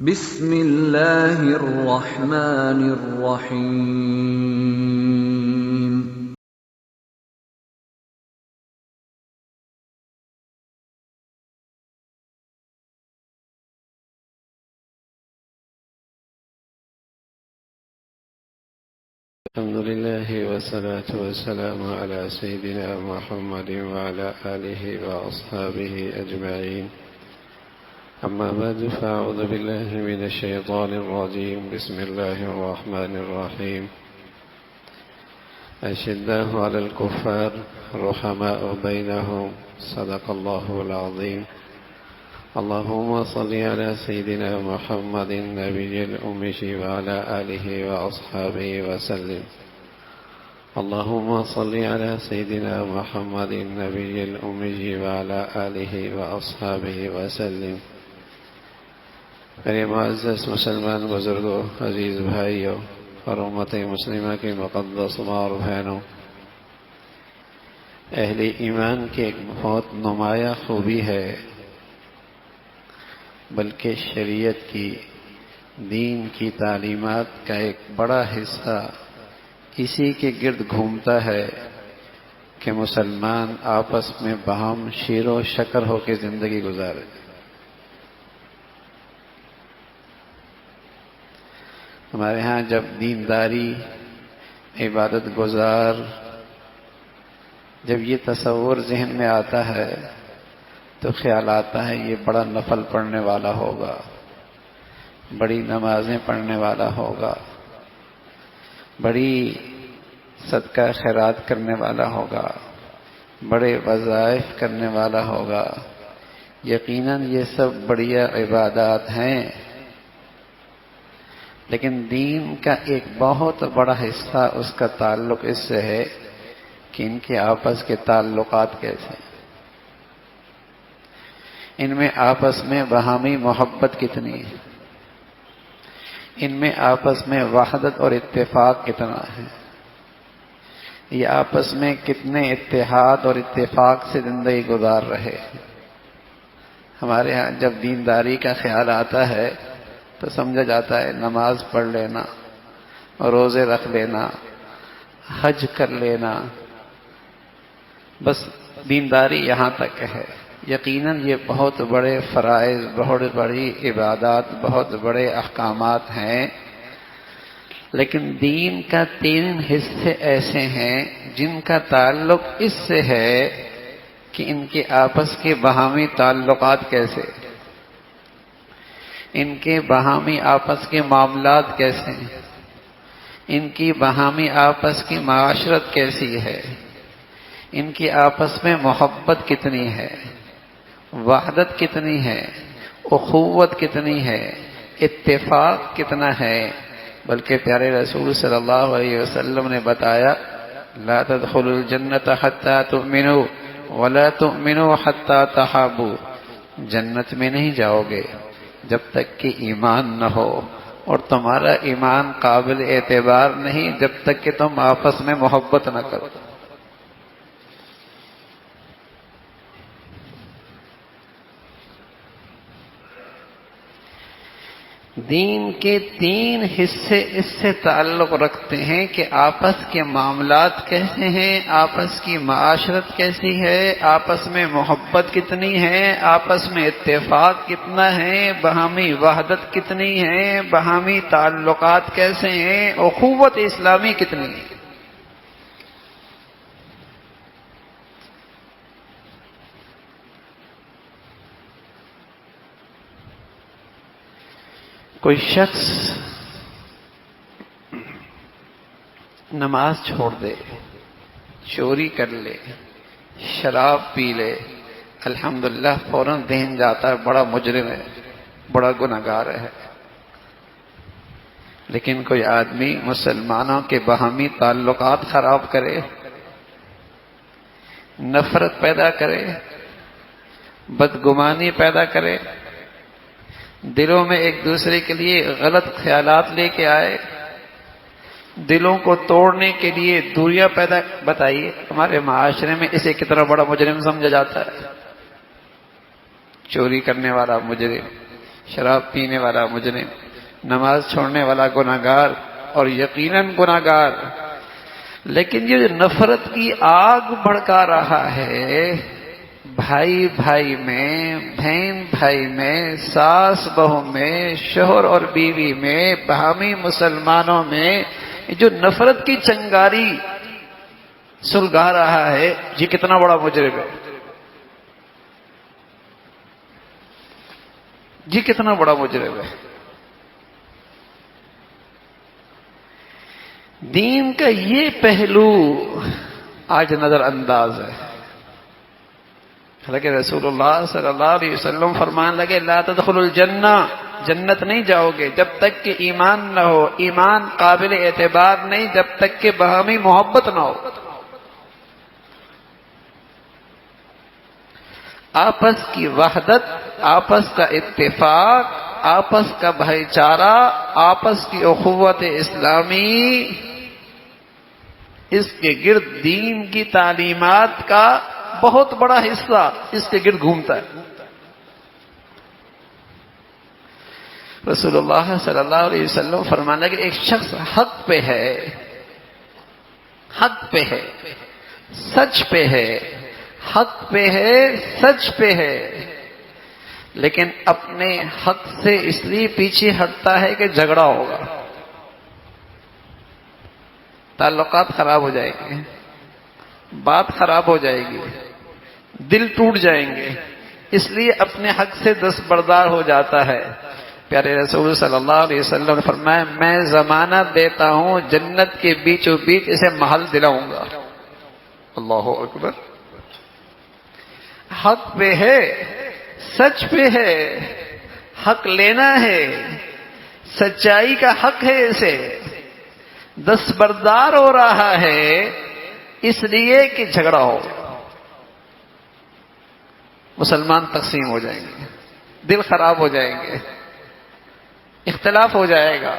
بسم اللہ الرحمن الرحیم۔ الحمد لله والصلاة والسلام على سيدنا محمد وعلى آله وأصحابه أجمعين. أما بعد فأعوذ بالله من الشيطان الرجيم. بسم الله الرحمن الرحيم. أشداء على الكفار رحماء بينهم. صدق الله العظيم. اللهم صل على سيدنا محمد النبي الأمي وعلى آله وأصحابه وسلم. اللهم صل على سيدنا محمد النبي الأمي وعلى آله وأصحابه وسلم. میرے معزز مسلمان بزرگوں، عزیز بھائیوں اور امت مسلمہ کے مقدس ماں اور بہنوں، اہل ایمان کی ایک بہت نمایاں خوبی ہے، بلکہ شریعت کی، دین کی تعلیمات کا ایک بڑا حصہ اسی کے گرد گھومتا ہے کہ مسلمان آپس میں باہم شیر و شکر ہو کے زندگی گزارے۔ ہمارے ہاں جب دینداری، عبادت گزار، جب یہ تصور ذہن میں آتا ہے تو خیال آتا ہے یہ بڑا نفل پڑھنے والا ہوگا، بڑی نمازیں پڑھنے والا ہوگا، بڑی صدقہ خیرات کرنے والا ہوگا، بڑے وظائف کرنے والا ہوگا۔ یقیناً یہ سب بڑھیا عبادات ہیں، لیکن دین کا ایک بہت بڑا حصہ اس کا تعلق اس سے ہے کہ ان کے آپس کے تعلقات کیسے ہیں، ان میں آپس میں باہمی محبت کتنی ہے، ان میں آپس میں وحدت اور اتفاق کتنا ہے، یہ آپس میں کتنے اتحاد اور اتفاق سے زندگی گزار رہے ہیں۔ ہمارے ہاں جب دینداری کا خیال آتا ہے تو سمجھا جاتا ہے نماز پڑھ لینا، روزے رکھ لینا، حج کر لینا، بس دینداری یہاں تک ہے۔ یقیناً یہ بہت بڑے فرائض، بہت بڑی عبادات، بہت بڑے احکامات ہیں، لیکن دین کا 3 حصے ایسے ہیں جن کا تعلق اس سے ہے کہ ان کے آپس کے باہمی تعلقات کیسے، ان کے باہمی آپس کے معاملات کیسے ہیں، ان کی باہمی آپس کی معاشرت کیسی ہے، ان کی آپس میں محبت کتنی ہے، وحدت کتنی ہے، اخوت کتنی ہے، اتفاق کتنا ہے۔ بلکہ پیارے رسول صلی اللہ علیہ وسلم نے بتایا لا تدخلوا الجنة حتى تؤمنوا ولا تؤمنوا حتى تحابوا، جنت میں نہیں جاؤ گے جب تک کہ ایمان نہ ہو، اور تمہارا ایمان قابل اعتبار نہیں جب تک کہ تم آپس میں محبت نہ کرو۔ دین کے 3 حصے اس سے تعلق رکھتے ہیں کہ آپس کے معاملات کیسے ہیں، آپس کی معاشرت کیسی ہے، آپس میں محبت کتنی ہے، آپس میں اتفاق کتنا ہے، باہمی وحدت کتنی ہے، باہمی تعلقات کیسے ہیں، اخوت اسلامی کتنی ہے۔ کوئی شخص نماز چھوڑ دے، چوری کر لے، شراب پی لے، الحمدللہ فوراً ذہن جاتا ہے بڑا مجرم ہے، بڑا گنہگار ہے۔ لیکن کوئی آدمی مسلمانوں کے باہمی تعلقات خراب کرے، نفرت پیدا کرے، بدگمانی پیدا کرے، دلوں میں ایک دوسرے کے لیے غلط خیالات لے کے آئے، دلوں کو توڑنے کے لیے دوریاں پیدا، بتائیے ہمارے معاشرے میں اسے کتنا بڑا مجرم سمجھا جاتا ہے۔ چوری کرنے والا مجرم، شراب پینے والا مجرم، نماز چھوڑنے والا گناہگار اور یقیناً گناہگار، لیکن یہ نفرت کی آگ بھڑکا رہا ہے بھائی بھائی میں، بہن بھائی میں، ساس بہو میں، شوہر اور بیوی میں، باہمی مسلمانوں میں، جو نفرت کی چنگاری سلگا رہا ہے، یہ کتنا بڑا مجرم ہے، یہ کتنا بڑا مجرم ہے۔ دین کا یہ پہلو آج نظر انداز ہے۔ حالانکہ رسول اللہ صلی اللہ علیہ وسلم فرمان لگے لا تدخلوا الجنہ، جنت نہیں جاؤ گے جب تک کہ ایمان نہ ہو، ایمان قابل اعتبار نہیں جب تک کہ باہمی محبت نہ ہو۔ آپس کی وحدت، آپس کا اتفاق، آپس کا بھائی چارہ، آپس کی اخوت اسلامی، اس کے گرد دین کی تعلیمات کا بہت بڑا حصہ اس کے گرد گھومتا ہے۔ رسول اللہ صلی اللہ علیہ وسلم فرمانا کہ ایک شخص حق پہ ہے، حق پہ ہے، سچ پہ ہے، حق پہ ہے، سچ پہ ہے، لیکن اپنے حق سے اس لیے پیچھے ہٹتا ہے کہ جھگڑا ہوگا، تعلقات خراب ہو جائیں گے، بات خراب ہو جائے گی، دل ٹوٹ جائیں گے، اس لیے اپنے حق سے دستبردار ہو جاتا ہے۔ پیارے رسول صلی اللہ علیہ وسلم نے فرمایا میں ضمانت دیتا ہوں جنت کے بیچوں بیچ اسے محل دلاؤں گا۔ اللہ اکبر۔ حق پہ ہے، سچ پہ ہے، حق لینا ہے، سچائی کا حق ہے، اسے دستبردار ہو رہا ہے اس لیے کہ جھگڑا ہو، مسلمان تقسیم ہو جائیں گے، دل خراب ہو جائیں گے، اختلاف ہو جائے گا۔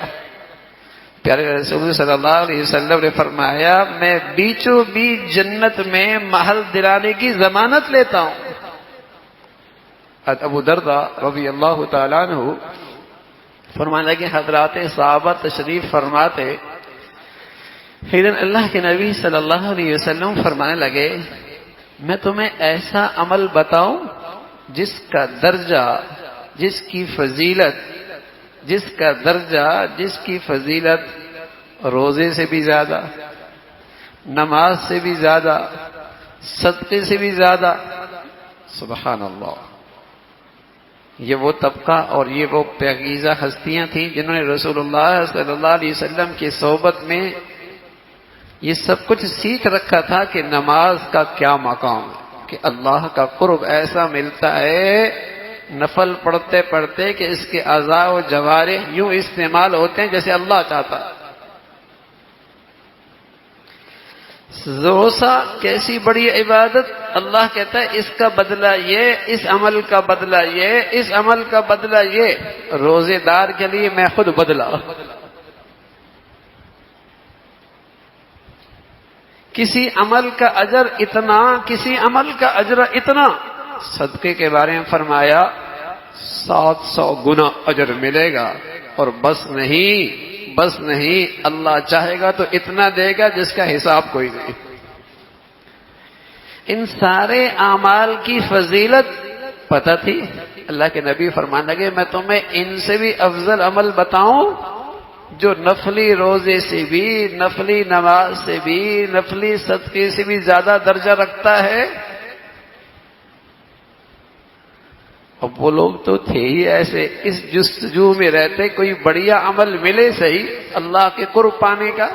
پیارے رسول صلی اللہ علیہ وسلم نے فرمایا میں بیچوں بیچ جنت میں محل دلانے کی ضمانت لیتا ہوں۔ ابو درداء رضی اللہ تعالیٰ عنہ فرمانے کہ حضرات صحابہ تشریف فرماتے، ایک دن اللہ کے نبی صلی اللہ علیہ وسلم فرمانے لگے میں تمہیں ایسا عمل بتاؤں جس کا درجہ، جس کی فضیلت، جس کا درجہ، جس کی فضیلت روزے سے بھی زیادہ، نماز سے بھی زیادہ، صدقے سے بھی زیادہ۔ سبحان اللہ۔ یہ وہ طبقہ اور یہ وہ پاکیزہ ہستیاں تھیں جنہوں نے رسول اللہ صلی اللہ علیہ وسلم کی صحبت میں یہ سب کچھ سیکھ رکھا تھا کہ نماز کا کیا مقام ہے، کہ اللہ کا قرب ایسا ملتا ہے نفل پڑھتے پڑھتے کہ اس کے اعضاء و جوارح یوں استعمال ہوتے ہیں جیسے اللہ چاہتا ہے۔ روزہ کیسی بڑی عبادت، اللہ کہتا ہے اس کا بدلہ یہ، اس عمل کا بدلہ یہ، اس عمل کا بدلہ یہ، روزے دار کے لیے میں خود بدلا۔ کسی عمل کا اجر اتنا، کسی عمل کا اجر اتنا۔ صدقے کے بارے میں فرمایا 700 گنا اجر ملے گا، اور بس نہیں اللہ چاہے گا تو اتنا دے گا جس کا حساب کوئی نہیں۔ ان سارے اعمال کی فضیلت پتہ تھی؟ اللہ کے نبی فرمانے لگے میں تمہیں ان سے بھی افضل عمل بتاؤں جو نفلی روزے سے بھی، نفلی نماز سے بھی، نفلی صدقے سے بھی زیادہ درجہ رکھتا ہے؟ اب وہ لوگ تو تھے ہی ایسے، اس جستجو میں رہتے کوئی بڑھیا عمل ملے صحیح اللہ کے قرب پانے کا،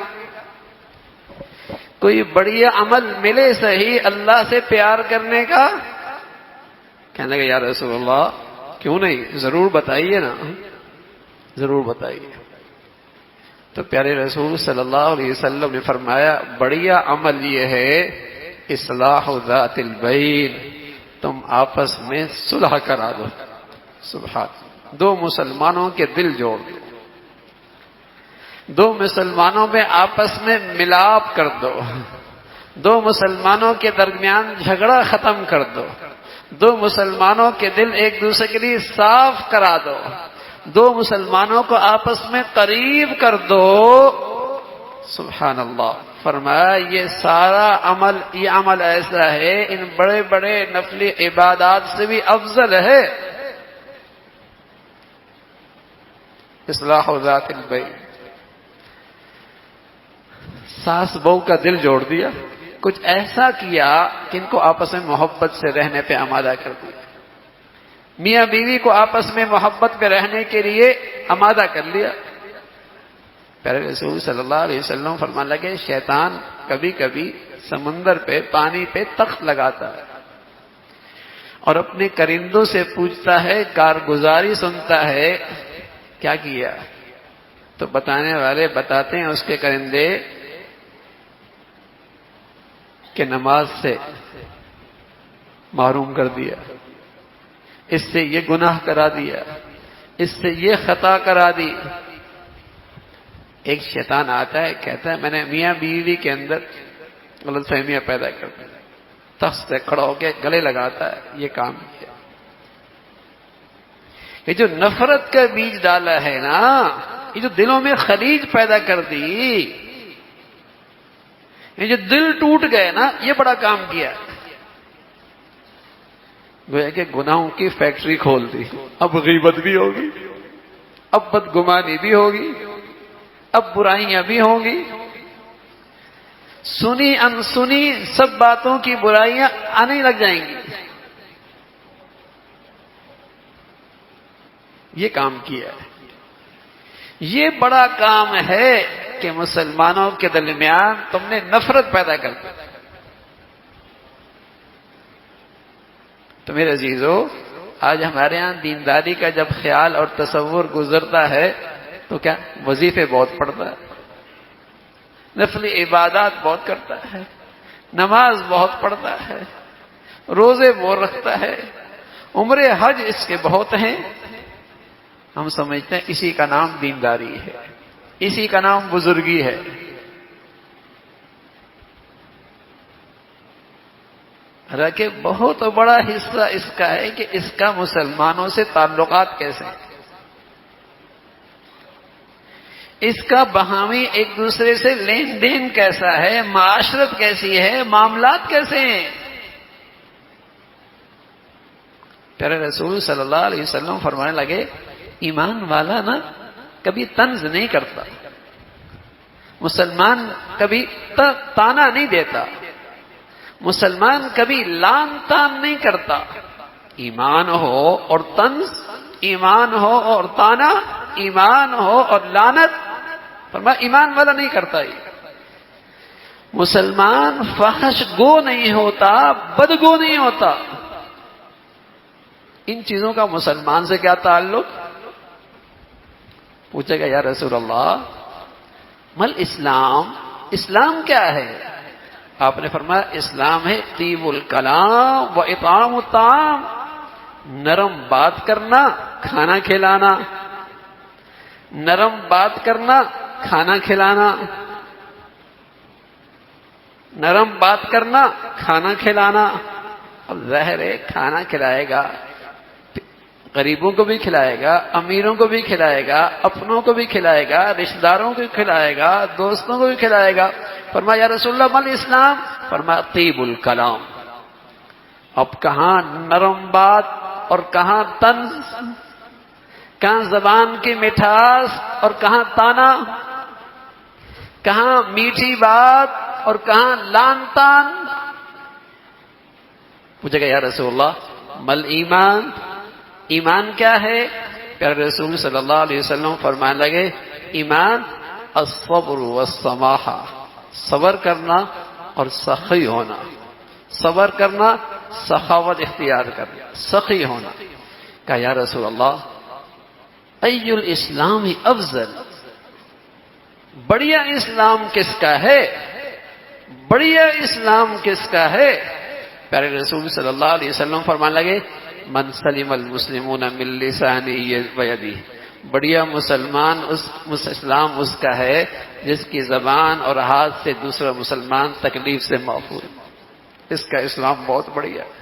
کوئی بڑھیا عمل ملے صحیح اللہ سے پیار کرنے کا۔ کہنے لگے یا رسول اللہ کیوں نہیں، ضرور بتائیے نا، ضرور بتائیے۔ تو پیارے رسول صلی اللہ علیہ وسلم نے فرمایا بڑھیا عمل یہ ہے اصلاح ذات البین، تم آپس میں صلح کرا دو، سبحان، دو مسلمانوں کے دل جوڑ دو، دو مسلمانوں میں آپس میں ملاپ کر دو، دو مسلمانوں کے درمیان جھگڑا ختم کر دو، دو مسلمانوں کے دل ایک دوسرے کے لیے صاف کرا دو، دو مسلمانوں کو آپس میں قریب کر دو۔ سبحان اللہ۔ فرمایا یہ سارا عمل، یہ عمل ایسا ہے ان بڑے بڑے نفلی عبادات سے بھی افضل ہے۔ اصلاح ذات البین، ساس بہو کا دل جوڑ دیا، کچھ ایسا کیا کہ ان کو آپس میں محبت سے رہنے پہ آمادہ کر دیا، میاں بیوی کو آپس میں محبت پہ رہنے کے لیے آمادہ کر لیا۔ پیارے رسول صلی اللہ علیہ وسلم فرمانے لگے شیطان کبھی کبھی سمندر پہ، پانی پہ تخت لگاتا ہے اور اپنے کرندوں سے پوچھتا ہے، کارگزاری سنتا ہے، کیا کیا؟ تو بتانے والے بتاتے ہیں اس کے کرندے کہ نماز سے محروم کر دیا، اس سے یہ گناہ کرا دیا، اس سے یہ خطا کرا دی۔ ایک شیطان آتا ہے، کہتا ہے میں نے میاں بیوی کے اندر غلط فہمیاں پیدا کر دی، تخت سے کھڑا ہو کے گلے لگاتا ہے، یہ کام کیا۔ یہ جو نفرت کا بیج ڈالا ہے نا، یہ جو دلوں میں خلیج پیدا کر دی، یہ جو دل ٹوٹ گئے نا، یہ بڑا کام کیا۔ گویا کہ گناہوں کی فیکٹری کھول دی، اب غیبت بھی ہوگی، اب بدگمانی بھی ہوگی، اب برائیاں بھی ہوں گی، سنی انسنی سب باتوں کی برائیاں آنے لگ جائیں گی۔ یہ کام کیا ہے، یہ بڑا کام ہے کہ مسلمانوں کے درمیان تم نے نفرت پیدا کر دی۔ تو میرے عزیزو، آج ہمارے یہاں دینداری کا جب خیال اور تصور گزرتا ہے تو کیا وظیفے بہت پڑھتا ہے، نفلی عبادات بہت کرتا ہے، نماز بہت پڑھتا ہے، روزے بہت رکھتا ہے، عمرے حج اس کے بہت ہیں۔ ہم سمجھتے ہیں اسی کا نام دینداری ہے، اسی کا نام بزرگی ہے۔ حالانکہ بہت بڑا حصہ اس کا ہے کہ اس کا مسلمانوں سے تعلقات کیسے ہیں، اس کا باہمی ایک دوسرے سے لین دین کیسا ہے، معاشرت کیسی ہے، معاملات کیسے ہیں۔ پیارے رسول صلی اللہ علیہ وسلم فرمانے لگے ایمان والا نا کبھی طنز نہیں کرتا، مسلمان کبھی تانا نہیں دیتا، مسلمان کبھی لان تان نہیں کرتا۔ ایمان ہو اور طنز، ایمان ہو اور تانا، ایمان ہو اور لعنت، فرمایا ایمان والا نہیں کرتا۔ مسلمان فحش گو نہیں ہوتا، بدگو نہیں ہوتا۔ ان چیزوں کا مسلمان سے کیا تعلق؟ پوچھے گا یا رسول اللہ مل اسلام، اسلام کیا ہے؟ آپ نے فرمایا اسلام ہے طیب الکلام و اطعام الطعام، نرم بات کرنا، کھانا کھلانا، نرم بات کرنا، کھانا کھلانا، نرم بات کرنا، کھانا کھلانا۔ اب ظاہر ہے کھانا کھلائے گا، غریبوں کو بھی کھلائے گا، امیروں کو بھی کھلائے گا، اپنوں کو بھی کھلائے گا، رشتہ داروں کو بھی کھلائے گا، دوستوں کو بھی کھلائے گا۔ فرمایا یا رسول اللہ مل اسلام؟ فرمایا طیب الکلام۔ اب کہاں نرم بات اور کہاں طنز، کہاں زبان کی مٹھاس اور کہاں تانا، کہاں میٹھی بات اور کہاں لان تان۔ پوچھے گا یا رسول اللہ مل ایمان، ایمان کیا ہے؟ پیارے رسول صلی اللہ علیہ وسلم فرمانے لگے ایمان الصبر والسماحہ، صبر کرنا اور سخی ہونا، صبر کرنا، سخاوت اختیار کرنا، سخی ہونا۔ کہا یا رسول اللہ ای الاسلام افضل، بڑھیا اسلام کس کا ہے، بڑھیا اسلام کس کا ہے؟ پیارے رسول صلی اللہ علیہ وسلم فرمانے لگے من سلم المسلمون من لسانه ویدہ، بڑھیا مسلمان اسلام اس کا ہے جس کی زبان اور ہاتھ سے دوسرا مسلمان تکلیف سے محفوظ۔ اس کا اسلام بہت بڑھیا ہے۔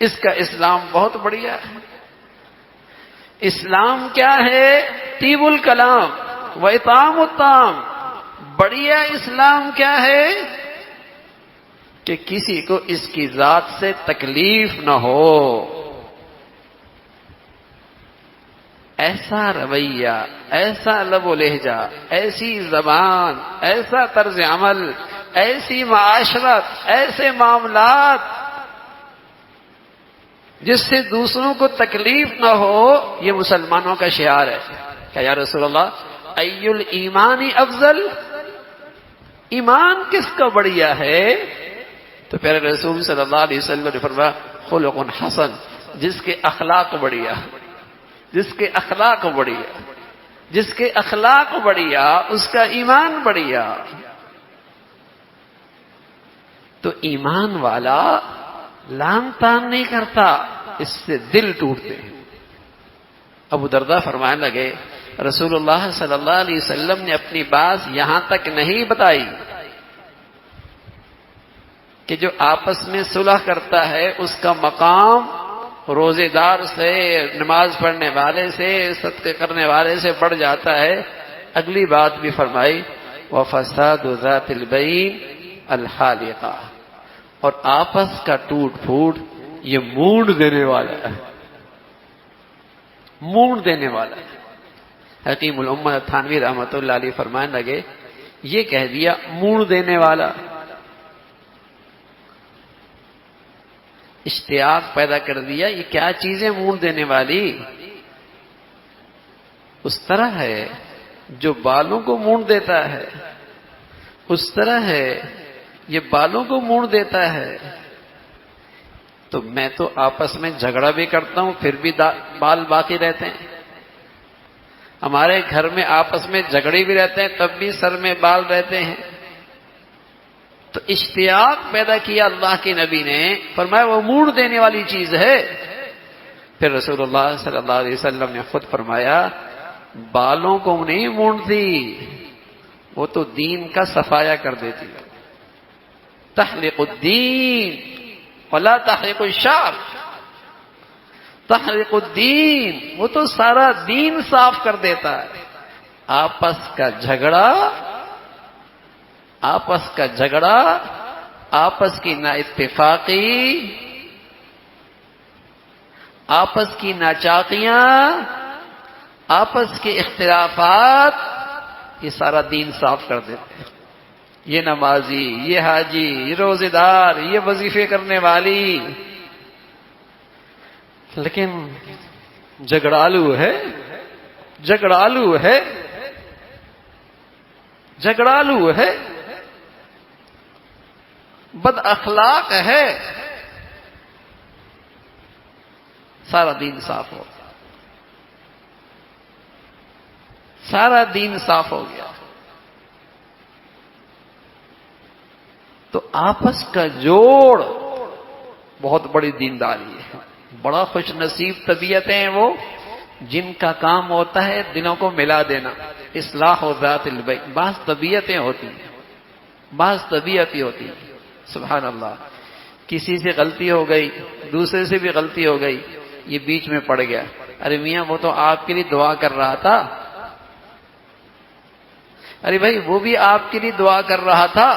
اس کا اسلام بہت بڑھیا ہے۔ اسلام کیا ہے؟ طیب الکلام و اطعام الطعام۔ بڑھیا اسلام کیا ہے؟ کہ کسی کو اس کی ذات سے تکلیف نہ ہو، ایسا رویہ، ایسا لب و لہجہ، ایسی زبان، ایسا طرز عمل، ایسی معاشرت، ایسے معاملات جس سے دوسروں کو تکلیف نہ ہو، یہ مسلمانوں کا شعار ہے۔ کہ یا رسول اللہ ای الایمان افضل، ایمان کس کا بڑھیا ہے؟ تو پیارے رسول صلی اللہ علیہ وسلم نے فرمایا خلق حسن، جس کے اخلاق بڑھیا، جس کے اخلاق بڑھیا، جس کے اخلاق بڑھیا اس کا ایمان بڑھیا۔ تو ایمان والا لام تان نہیں کرتا، اس سے دل ٹوٹتے ہیں۔ ابو درداء فرمانے لگے رسول اللہ صلی اللہ علیہ وسلم نے اپنی بات یہاں تک نہیں بتائی کہ جو آپس میں صلح کرتا ہے اس کا مقام روزے دار سے، نماز پڑھنے والے سے، صدقے کرنے والے سے بڑھ جاتا ہے۔ اگلی بات بھی فرمائی وَفَسَادُ ذَاتِ الْبَيْنِ الْحَالِقَةِ، اور آپس کا ٹوٹ پھوٹ یہ مونڈ دینے والا ہے، مونڈ دینے والا ہے۔ حکیم الامت تھانوی رحمۃ اللہ علیہ فرمانے لگے یہ کہہ دیا مونڈ دینے والا، اشتیاق پیدا کر دیا، یہ کیا چیزیں مونڈ دینے والی؟ اس طرح ہے جو بالوں کو مونڈ دیتا ہے، اس طرح ہے یہ بالوں کو مونڈ دیتا ہے۔ تو میں تو آپس میں جھگڑا بھی کرتا ہوں پھر بھی بال باقی رہتے ہیں، ہمارے گھر میں آپس میں جھگڑے بھی رہتے ہیں تب بھی سر میں بال رہتے ہیں۔ تو اشتیاق پیدا کیا اللہ کے نبی نے، فرمایا وہ مونڈ دینے والی چیز ہے۔ پھر رسول اللہ صلی اللہ علیہ وسلم نے خود فرمایا بالوں کو نہیں مونڈتی، وہ تو دین کا صفایا کر دیتی ہے۔ تحلق الدین ولا تحلق الشعر، تحلق الدین، وہ تو سارا دین صاف کر دیتا ہے۔ آپس کا جھگڑا، آپس کا جھگڑا، آپس کی نا اتفاقی، آپس کی ناچاقیاں، آپس کے اختلافات، یہ سارا دین صاف کر دیتے ہیں۔ یہ نمازی، یہ حاجی، یہ روزے دار، یہ وظیفے کرنے والی، لیکن جھگڑالو ہے، جھگڑالو ہے، جھگڑالو ہے، بد اخلاق ہے، سارا دین صاف ہو گیا، سارا دین صاف ہو گیا۔ تو آپس کا جوڑ بہت بڑی دینداری ہے۔ بڑا خوش نصیب طبیعتیں ہیں وہ جن کا کام ہوتا ہے دلوں کو ملا دینا، اصلاح و ذات البین۔ بعض طبیعتیں ہوتی ہیں، بعض طبیعتیں ہوتی ہیں، سبحان اللہ، کسی سے غلطی ہو گئی، دوسرے سے بھی غلطی ہو گئی، یہ بیچ میں پڑ گیا، ارے میاں وہ تو آپ کے لیے دعا کر رہا تھا، ارے بھائی وہ بھی آپ کے لیے دعا کر رہا تھا۔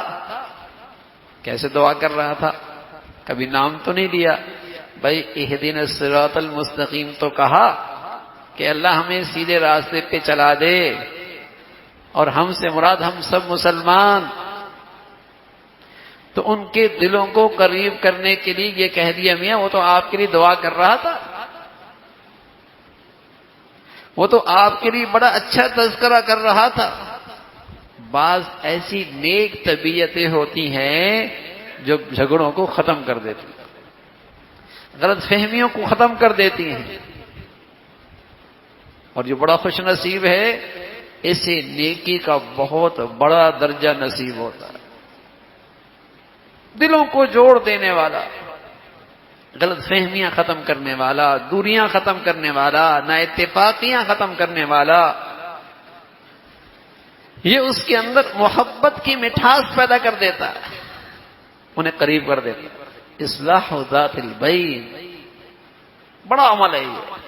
کیسے دعا کر رہا تھا؟ کبھی نام تو نہیں لیا، بھائی اہدنا الصراط المستقیم تو کہا کہ اللہ ہمیں سیدھے راستے پہ چلا دے، اور ہم سے مراد ہم سب مسلمان۔ تو ان کے دلوں کو قریب کرنے کے لیے یہ کہہ دیا میاں وہ تو آپ کے لیے دعا کر رہا تھا، وہ تو آپ کے لیے بڑا اچھا تذکرہ کر رہا تھا۔ بعض ایسی نیک طبیعتیں ہوتی ہیں جو جھگڑوں کو ختم کر دیتی ہیں، غلط فہمیوں کو ختم کر دیتی ہیں، اور جو بڑا خوش نصیب ہے اسے نیکی کا بہت بڑا درجہ نصیب ہوتا ہے۔ دلوں کو جوڑ دینے والا، غلط فہمیاں ختم کرنے والا، دوریاں ختم کرنے والا، نا اتفاقیاں ختم کرنے والا، یہ اس کے اندر محبت کی مٹھاس پیدا کر دیتا ہے، انہیں قریب کر دیتا ہے۔ اصلاح ذات البین، بڑا عمل ہے، یہ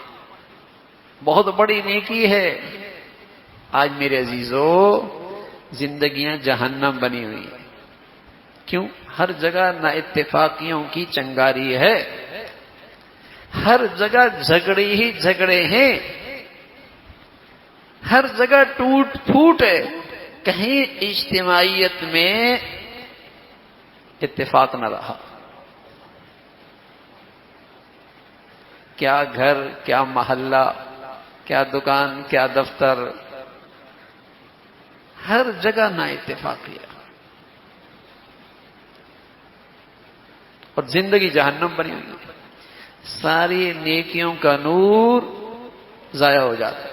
بہت بڑی نیکی ہے۔ آج میرے عزیزو زندگیاں جہنم بنی ہوئی ہیں۔ کیوں؟ ہر جگہ نا اتفاقیوں کی چنگاری ہے، ہر جگہ جھگڑے ہی جھگڑے ہیں، ہر جگہ ٹوٹ پھوٹ ہے، کہیں اجتماعیت میں اتفاق نہ رہا۔ کیا گھر، کیا محلہ، کیا دکان، کیا دفتر، ہر جگہ نا اتفاقیہ، اور زندگی جہنم بنی ہوئی ہے۔ ساری نیکیوں کا نور ضائع ہو جاتا ہے۔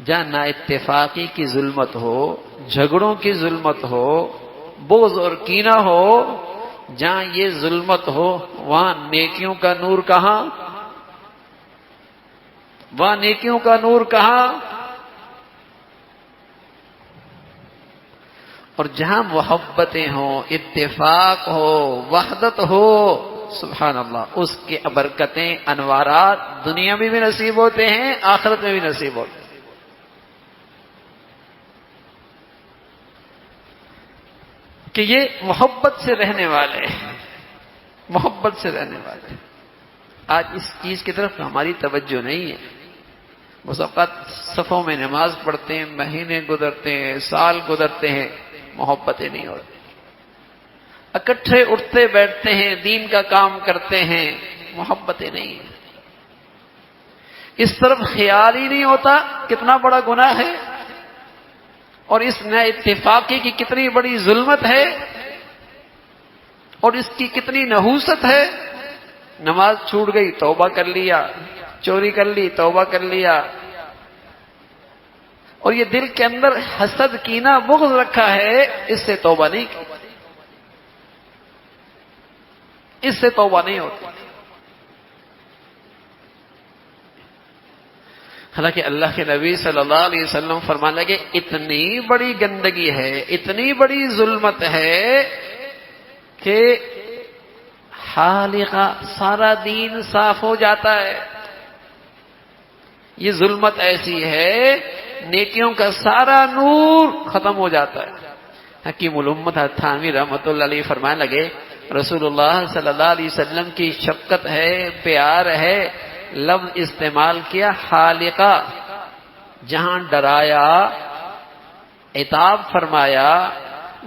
جہاں نا اتفاقی کی ظلمت ہو، جھگڑوں کی ظلمت ہو، بغض اور کینہ ہو، جہاں یہ ظلمت ہو وہاں نیکیوں کا نور کہاں؟ وہاں نیکیوں کا نور کہاں؟ اور جہاں محبتیں ہوں، اتفاق ہو، وحدت ہو، سبحان اللہ، اس کے برکتیں، انوارات دنیا میں بھی نصیب ہوتے ہیں، آخرت میں بھی نصیب ہوتے ہیں۔ کہ یہ محبت سے رہنے والے ہیں، محبت سے رہنے والے۔ آج اس چیز کی طرف ہماری توجہ نہیں ہے۔ بس اوقات صفوں میں نماز پڑھتے ہیں، مہینے گزرتے ہیں، سال گزرتے ہیں، محبتیں نہیں ہوتی۔ اکٹھے اٹھتے بیٹھتے ہیں، دین کا کام کرتے ہیں، محبتیں نہیں ہیں۔ اس طرف خیال ہی نہیں ہوتا کتنا بڑا گناہ ہے، اور اس نا اتفاقی کی کتنی بڑی ظلمت ہے، اور اس کی کتنی نحوست ہے۔ نماز چھوٹ گئی، توبہ کر لیا، چوری کر لی، توبہ کر لیا، اور یہ دل کے اندر حسد، کینہ، بغض رکھا ہے، اس سے توبہ نہیں کی، اس سے توبہ نہیں ہوتی۔ حالانکہ اللہ کے نبی صلی اللہ علیہ وسلم فرمانے لگے اتنی بڑی گندگی ہے، اتنی بڑی ظلمت ہے کہ حالقہ سارا دین صاف ہو جاتا ہے۔ یہ ظلمت ایسی ہے، نیکیوں کا سارا نور ختم ہو جاتا ہے۔ حکیم الامت تھانوی رحمۃ اللہ علیہ فرمانے لگے رسول اللہ صلی اللہ علیہ وسلم کی شفقت ہے، پیار ہے، لفظ استعمال کیا حالقہ، جہاں ڈرایا، عتاب فرمایا،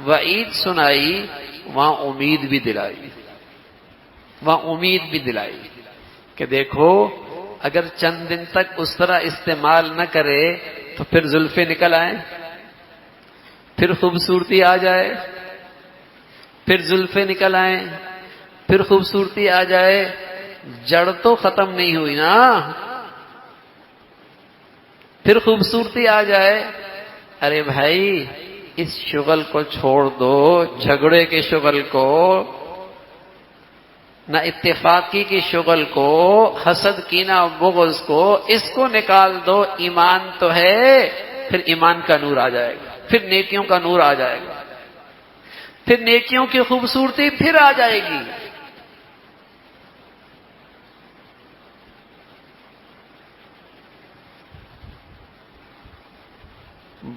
وعید سنائی، وہاں امید بھی دلائی، وہاں امید بھی دلائی کہ دیکھو اگر چند دن تک اس طرح استعمال نہ کرے تو پھر زلفیں نکل آئیں، پھر خوبصورتی آ جائے، پھر زلفیں نکل آئیں، پھر خوبصورتی آ جائے، جڑ تو ختم نہیں ہوئی نا، پھر خوبصورتی آ جائے۔ ارے بھائی اس شغل کو چھوڑ دو، جھگڑے کے شغل کو، نہ اتفاقی کی شغل کو، حسد کینہ بغض کو، اس کو نکال دو، ایمان تو ہے، پھر ایمان کا نور آ جائے گا، پھر نیکیوں کا نور آ جائے گا، پھر نیکیوں کی خوبصورتی پھر آ جائے گی۔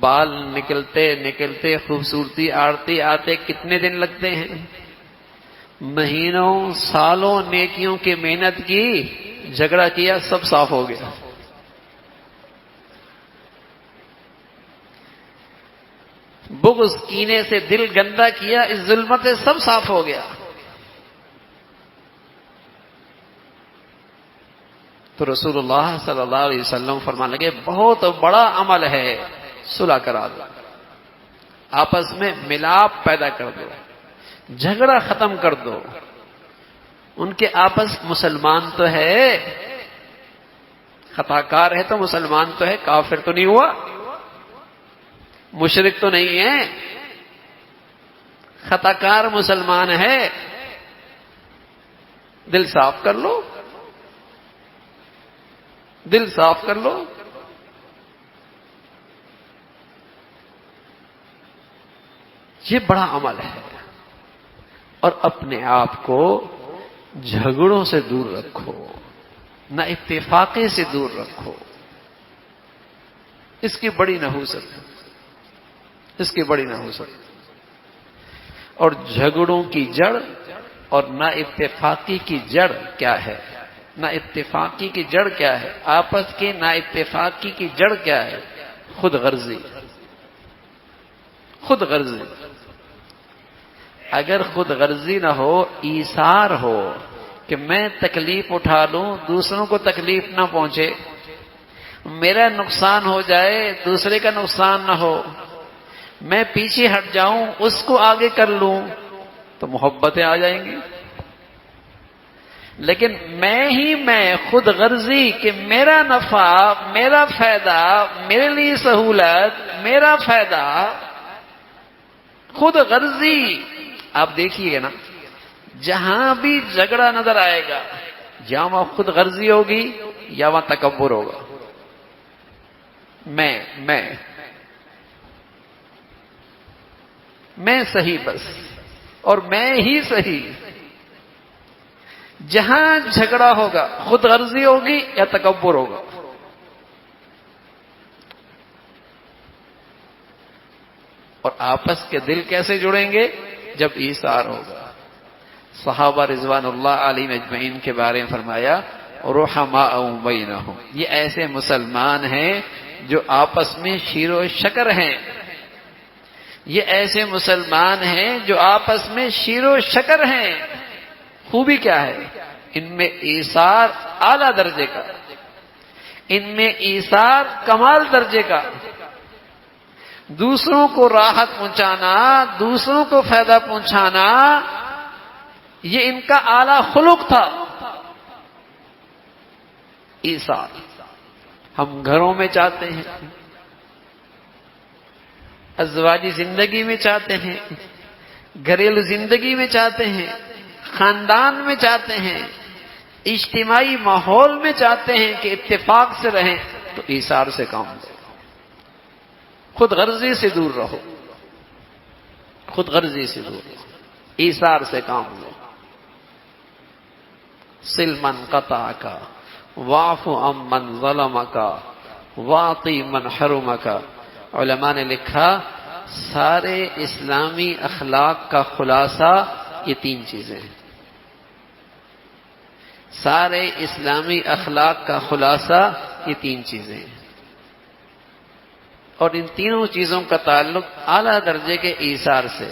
بال نکلتے نکلتے، خوبصورتی آڑتے آتے کتنے دن لگتے ہیں؟ مہینوں، سالوں نیکیوں کی محنت کی، جھگڑا کیا، سب صاف ہو گیا۔ بغض کینے سے دل گندا کیا، اس ظلمت سے سب صاف ہو گیا۔ تو رسول اللہ صلی اللہ علیہ وسلم فرمانے لگے بہت بڑا عمل ہے، صلح کرا دو، آپس میں ملاپ پیدا کر دو، جھگڑا ختم کر دو۔ ان کے آپس مسلمان تو ہے، خطا کار ہے تو مسلمان تو ہے، کافر تو نہیں ہوا، مشرک تو نہیں ہے، خطا کار مسلمان ہے، دل صاف کر لو، دل صاف کر لو۔ یہ بڑا عمل ہے، اور اپنے آپ کو جھگڑوں سے دور رکھو، نہ اتفاقے سے دور رکھو. اس کی بڑی نحوست، اس کی بڑی نحوست. اور جھگڑوں کی جڑ اور نا اتفاقی کی جڑ کیا ہے؟ نا اتفاقی کی جڑ کیا ہے؟ آپس کے نا اتفاقی کی جڑ کیا ہے؟ خود غرضی. خود غرضی. اگر خود غرضی نہ ہو، ایثار ہو کہ میں تکلیف اٹھا لوں، دوسروں کو تکلیف نہ پہنچے، میرا نقصان ہو جائے دوسرے کا نقصان نہ ہو، میں پیچھے ہٹ جاؤں اس کو آگے کر لوں، تو محبتیں آ جائیں گی. لیکن میں خود غرضی کہ میرا نفع، میرا فائدہ، میرے لیے سہولت، میرا فائدہ، خود غرضی. آپ دیکھیے نا، جہاں بھی جھگڑا نظر آئے گا، جہاں وہاں خود غرضی ہوگی یا وہاں تکبر ہوگا. میں صحیح بس، اور میں ہی صحیح. جہاں جھگڑا ہوگا خود غرضی ہوگی یا تکبر ہوگا. اور آپس کے دل کیسے جڑیں گے؟ جب ایثار ہوگا. صحابہ رضوان اللہ علیہم اجمعین کے بارے میں فرمایا رحماء بینہم، یہ ایسے مسلمان ہیں جو آپس میں شیر و شکر ہیں. یہ ایسے مسلمان ہیں جو آپس میں شیر و شکر ہیں. خوبی کیا ہے؟ ان میں ایثار اعلیٰ درجے کا، ان میں ایثار کمال درجے کا. دوسروں کو راحت پہنچانا، دوسروں کو فائدہ پہنچانا، یہ ان کا اعلیٰ خلق تھا. ایثار ہم گھروں میں چاہتے ہیں، ازواجی زندگی میں چاہتے ہیں، گھریلو زندگی میں چاہتے ہیں، خاندان میں چاہتے ہیں، اجتماعی ماحول میں چاہتے ہیں کہ اتفاق سے رہیں، تو ایثار سے کام لو. خود غرضی سے دور رہو، خود غرضی سے دور رہو، ایثار سے کام لو. صل من قطعک واعف عمن ظلمک واعطِ من حرمک. علماء نے لکھا سارے اسلامی اخلاق کا خلاصہ یہ تین چیزیں ہیں. سارے اسلامی اخلاق کا خلاصہ یہ تین چیزیں ہیں. اور ان تینوں چیزوں کا تعلق اعلیٰ درجے کے ایثار سے.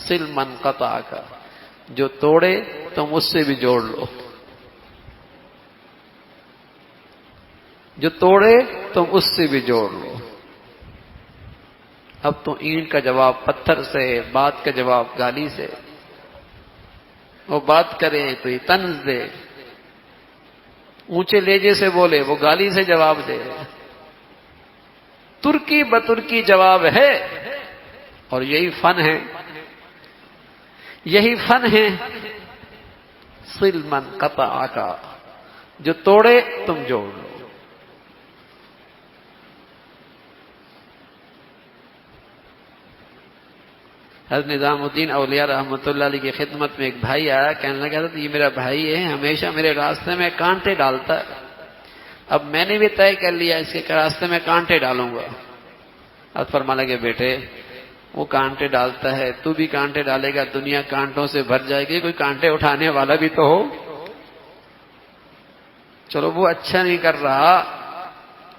صل من قطعک، جو توڑے تم اس سے بھی جوڑ لو، جو توڑے تم اس سے بھی جوڑ لو. اب تو اینٹ کا جواب پتھر سے، بات کا جواب گالی سے. وہ بات کرے تو یہ طنز دے، اونچے لہجے سے بولے وہ گالی سے جواب دے. ترکی بترکی جواب ہے. اور یہی فن ہے، یہی فن ہے. صل من قطعک، جو توڑے تم جوڑ لو. حضرت نظام الدین اولیاء رحمۃ اللہ علیہ کی خدمت میں ایک بھائی آیا، کہنے لگا تھا یہ میرا بھائی ہے، ہمیشہ میرے راستے میں کانٹے ڈالتا ہے. اب میں نے بھی طے کر لیا اس کے راستے میں کانٹے ڈالوں گا. اب فرمانے لگے بیٹے وہ کانٹے ڈالتا ہے، تو بھی کانٹے ڈالے گا، دنیا کانٹوں سے بھر جائے گی، کوئی کانٹے اٹھانے والا بھی تو ہو. چلو وہ اچھا نہیں کر رہا،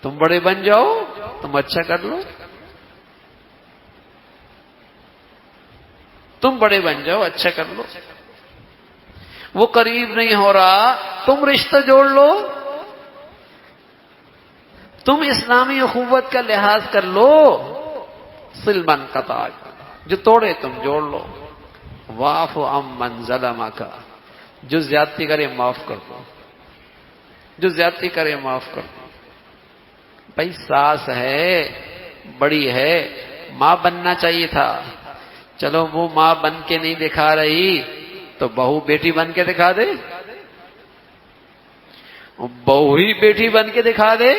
تم بڑے بن جاؤ، تم اچھا کر لو، تم بڑے بن جاؤ، اچھا کر لو. وہ قریب نہیں ہو رہا، تم رشتہ جوڑ لو، تم اسلامی اخوت کا لحاظ کر لو. صل من قطعک، جو توڑے تم جوڑ لو. واعف عمن ظلمک، جو زیادتی کرے معاف کر دو، جو زیادتی کرے معاف کر دو. بھائی ساس ہے، بڑی ہے، ماں بننا چاہیے تھا. چلو وہ ماں بن کے نہیں دکھا رہی تو بہو بیٹی بن کے دکھا دے، بہو ہی بیٹی بن کے دکھا دے.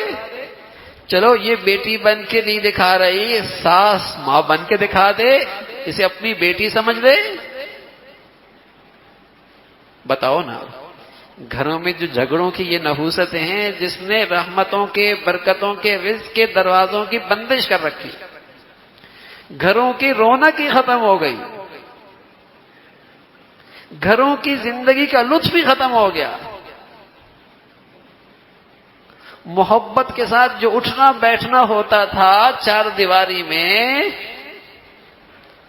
چلو یہ بیٹی بن کے نہیں دکھا رہی، ساس ماں بن کے دکھا دے، اسے اپنی بیٹی سمجھ لے. بتاؤ نا. گھروں میں جو جھگڑوں کی یہ نحوستیں ہیں جس نے رحمتوں کے، برکتوں کے، رزق کے دروازوں کی بندش کر رکھی، گھروں کی رونق ہی ختم ہو گئی، گھروں کی زندگی کا لطف ہی ختم ہو گیا۔ محبت کے ساتھ جو اٹھنا بیٹھنا ہوتا تھا چار دیواری میں،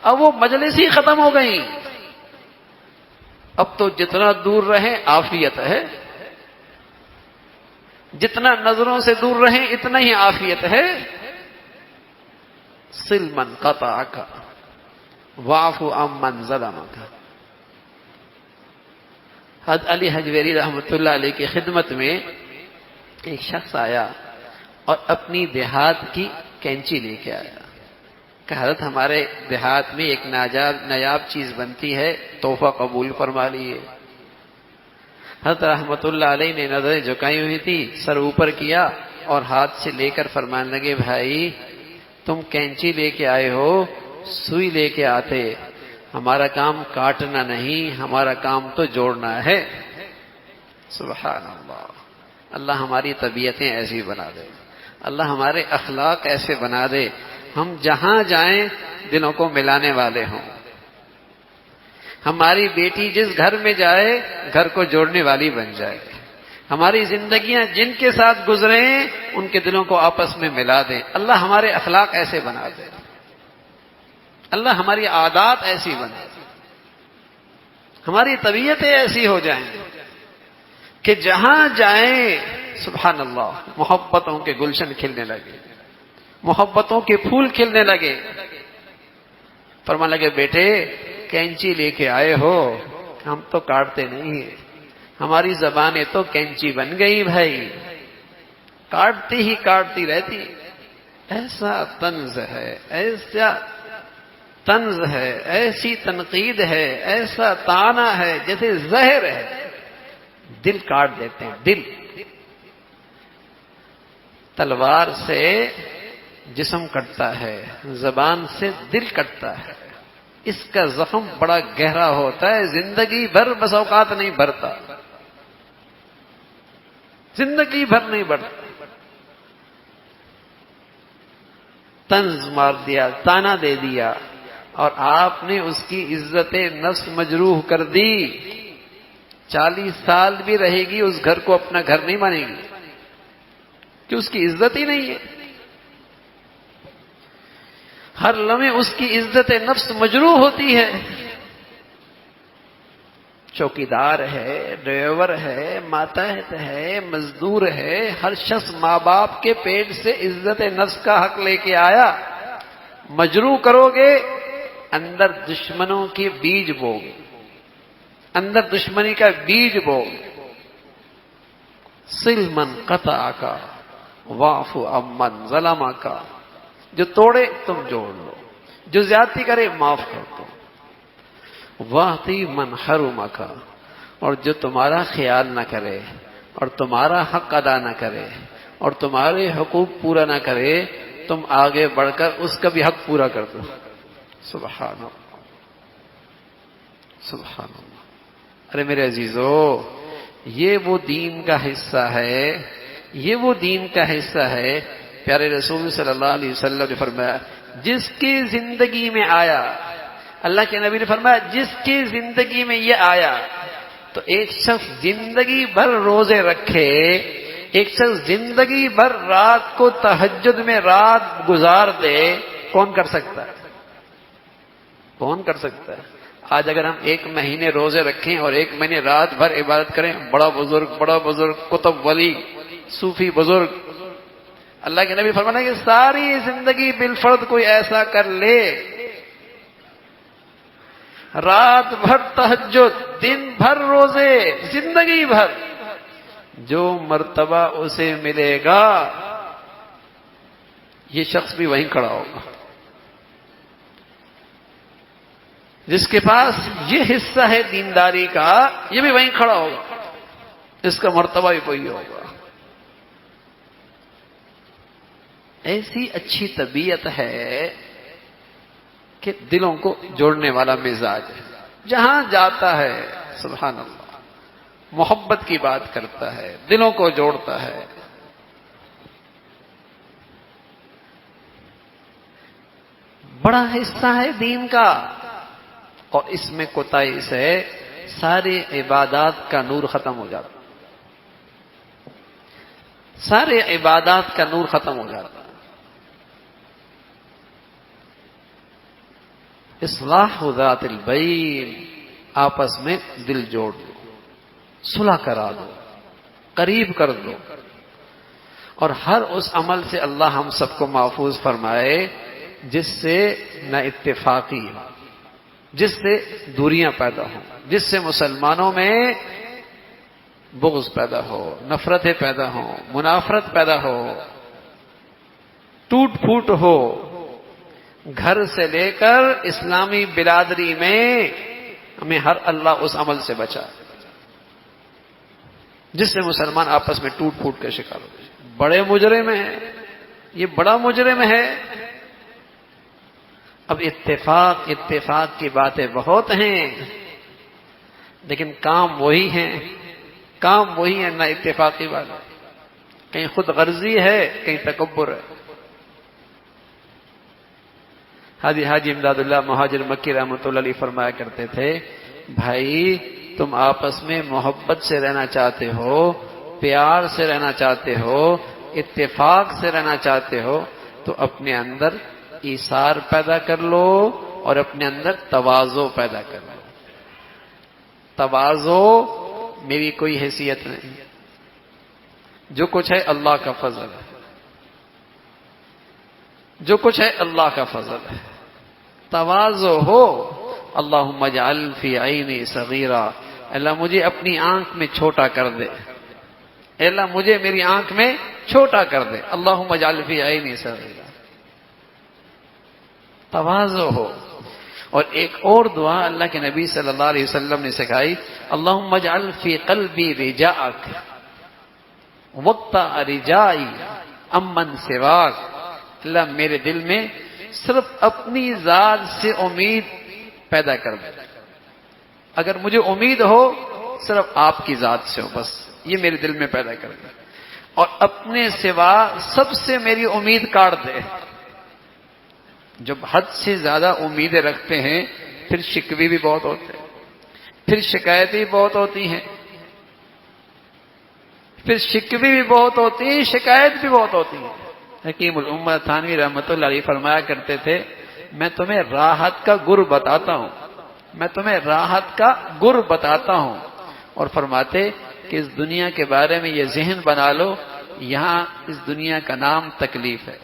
اب وہ مجلس ہی ختم ہو گئی۔ اب تو جتنا دور رہیں عافیت ہے، جتنا نظروں سے دور رہیں اتنا ہی عافیت ہے۔ صل من قطعک واعف عمن ظلمک۔ حضرت علی حجویری رحمۃ اللہ علیہ کی خدمت میں ایک شخص آیا اور اپنی دیہات کی کینچی لے کے آیا کہ حضرت ہمارے دیہات میں ایک نایاب چیز بنتی ہے، تحفہ قبول فرما لیے۔ حضرت رحمت اللہ علیہ نے نظریں جھکائی ہوئی تھی، سر اوپر کیا اور ہاتھ سے لے کر فرمانے لگے، بھائی تم کینچی لے کے آئے ہو، سوئی لے کے آتے، ہمارا کام کاٹنا نہیں، ہمارا کام تو جوڑنا ہے۔ سبحان اللہ۔ اللہ ہماری طبیعتیں ایسی بنا دے، اللہ ہمارے اخلاق ایسے بنا دے، ہم جہاں جائیں دلوں کو ملانے والے ہوں۔ ہماری بیٹی جس گھر میں جائے گھر کو جوڑنے والی بن جائے، ہماری زندگیاں جن کے ساتھ گزریں ان کے دلوں کو آپس میں ملا دیں۔ اللہ ہمارے اخلاق ایسے بنا دے، اللہ ہماری عادات ایسی بنا دے، ہماری طبیعتیں ایسی ہو جائیں کہ جہاں جائیں سبحان اللہ محبتوں کے گلشن کھلنے لگے، محبتوں کے پھول کھلنے لگے۔ فرمانے لگے، بیٹے کینچی لے کے آئے ہو، ہم تو کاٹتے نہیں ہیں، ہماری زبانیں تو کینچی بن گئی بھائی، کاٹتی ہی کاٹتی رہتی۔ ایسا طنز ہے، ایسا طنز ہے، ایسی تنقید ہے، ایسا طعنہ ہے جیسے زہر ہے، دل کاٹ دیتے ہیں۔ دل تلوار سے جسم کٹتا ہے، زبان سے دل کٹتا ہے، اس کا زخم بڑا گہرا ہوتا ہے، زندگی بھر بس اوقات نہیں بھرتا، زندگی بھر نہیں بھرتا۔ طنز مار دیا، طعنہ دے دیا، اور آپ نے اس کی عزت نفس مجروح کر دی۔ 40 سال بھی رہے گی اس گھر کو اپنا گھر نہیں مانے گی کہ اس کی عزت ہی نہیں ہے۔ ہر لمحے اس کی عزت نفس مجروح ہوتی ہے۔ چوکیدار ہے، ڈرائیور ہے، ماتحت ہے، مزدور ہے، ہر شخص ماں باپ کے پیٹ سے عزت نفس کا حق لے کے آیا۔ مجروح کرو گے اندر دشمنوں کے بیج بو گے، اندر دشمنی کا بیج بو گے۔ صل من قطعک واعف عمن ظلمک۔ جو توڑے تم جوڑ لو، جو زیادتی کرے معاف کر دو۔ واعطی من حرمک، اور جو تمہارا خیال نہ کرے اور تمہارا حق ادا نہ کرے اور تمہارے حقوق پورا نہ کرے، تم آگے بڑھ کر اس کا بھی حق پورا کر دو۔ سبحان اللہ، سبحان اللہ۔ ارے میرے عزیزو، یہ وہ دین کا حصہ ہے، یہ وہ دین کا حصہ ہے۔ پیارے رسول صلی اللہ علیہ وسلم نے فرمایا، جس کی زندگی میں آیا، اللہ کے نبی نے فرمایا جس کی زندگی میں یہ آیا، تو ایک شخص زندگی بھر روزے رکھے، ایک شخص زندگی بھر رات کو تہجد میں رات گزار دے، کون کر سکتا ہے؟ کون کر سکتا ہے؟ آج اگر ہم 1 مہینے روزے رکھیں اور 1 مہینے رات بھر عبادت کریں، بڑا بزرگ کتب ولی صوفی بزرگ، اللہ کے نبی فرمانا کہ ساری زندگی بالفرض کوئی ایسا کر لے، رات بھر تہجد، دن بھر روزے، زندگی بھر، جو مرتبہ اسے ملے گا یہ شخص بھی وہیں کھڑا ہوگا۔ جس کے پاس یہ حصہ ہے دینداری کا، یہ بھی وہیں کھڑا ہوگا، اس کا مرتبہ بھی وہی ہوگا۔ ایسی اچھی طبیعت ہے کہ دلوں کو جوڑنے والا مزاج ہے، جہاں جاتا ہے سبحان اللہ محبت کی بات کرتا ہے، دلوں کو جوڑتا ہے۔ بڑا حصہ ہے دین کا، اور اس میں کوتاہی سے ساری عبادات کا نور ختم ہو جاتا، سارے عبادات کا نور ختم ہو جاتا۔ اصلاح ذات البین، آپس میں دل جوڑ دو، صلح کرا دو، قریب کر دو، اور ہر اس عمل سے اللہ ہم سب کو محفوظ فرمائے جس سے نہ اتفاقی ہو، جس سے دوریاں پیدا ہوں، جس سے مسلمانوں میں بغض پیدا ہو، نفرتیں پیدا ہوں، منافرت پیدا ہو، ٹوٹ پھوٹ ہو، گھر سے لے کر اسلامی برادری میں ہمیں ہر اللہ اس عمل سے بچا جس سے مسلمان آپس میں ٹوٹ پھوٹ کا شکار ہو۔ بڑے مجرم ہیں، یہ بڑا مجرم ہے۔ اب اتفاق کی باتیں بہت ہیں، لیکن کام وہی ہیں، نہ اتفاقی بات، کہیں خود غرضی ہے، کہیں تکبر ہے۔ حاجی امداد اللہ مہاجر مکی رحمۃ اللہ علیہ فرمایا کرتے تھے، بھائی تم آپس میں محبت سے رہنا چاہتے ہو، پیار سے رہنا چاہتے ہو، اتفاق سے رہنا چاہتے ہو، تو اپنے اندر ایثار پیدا کر لو اور اپنے اندر تواضع پیدا کر لو۔ تواضع میری کوئی حیثیت نہیں، جو کچھ ہے اللہ کا فضل ہے، جو کچھ ہے اللہ کا فضل ہے۔ تواضع ہو، اللہم اجعل فی عینی صغیرا، اللہ مجھے اپنی آنکھ میں چھوٹا کر دے، اللہ مجھے میری آنکھ میں چھوٹا کر دے، اللہم اجعل فی عینی صغیرا۔ تواضع ہو۔ اور ایک اور دعا اللہ کے نبی صلی اللہ علیہ وسلم نے سکھائی، اللہم اجعل فی قلبی رجاءک وقت رجائی امن سواک، اللہ میرے دل میں صرف اپنی ذات سے امید پیدا کر دے، اگر مجھے امید ہو صرف آپ کی ذات سے ہو، بس یہ میرے دل میں پیدا کر دے، اور اپنے سوا سب سے میری امید کاٹ دے۔ جب حد سے زیادہ امیدیں رکھتے ہیں پھر شکوے بھی بہت ہوتے ہیں، پھر شکایتیں بھی بہت ہوتی ہیں، پھر شکوے بھی بہت ہوتی ہیں، شکایت بھی بہت ہوتی ہے۔ حکیم الامت تھانوی رحمۃ اللہ علیہ فرمایا کرتے تھے، میں تمہیں راحت کا گر بتاتا ہوں، میں تمہیں راحت کا گر بتاتا ہوں، اور فرماتے کہ اس دنیا کے بارے میں یہ ذہن بنا لو، یہاں اس دنیا کا نام تکلیف ہے،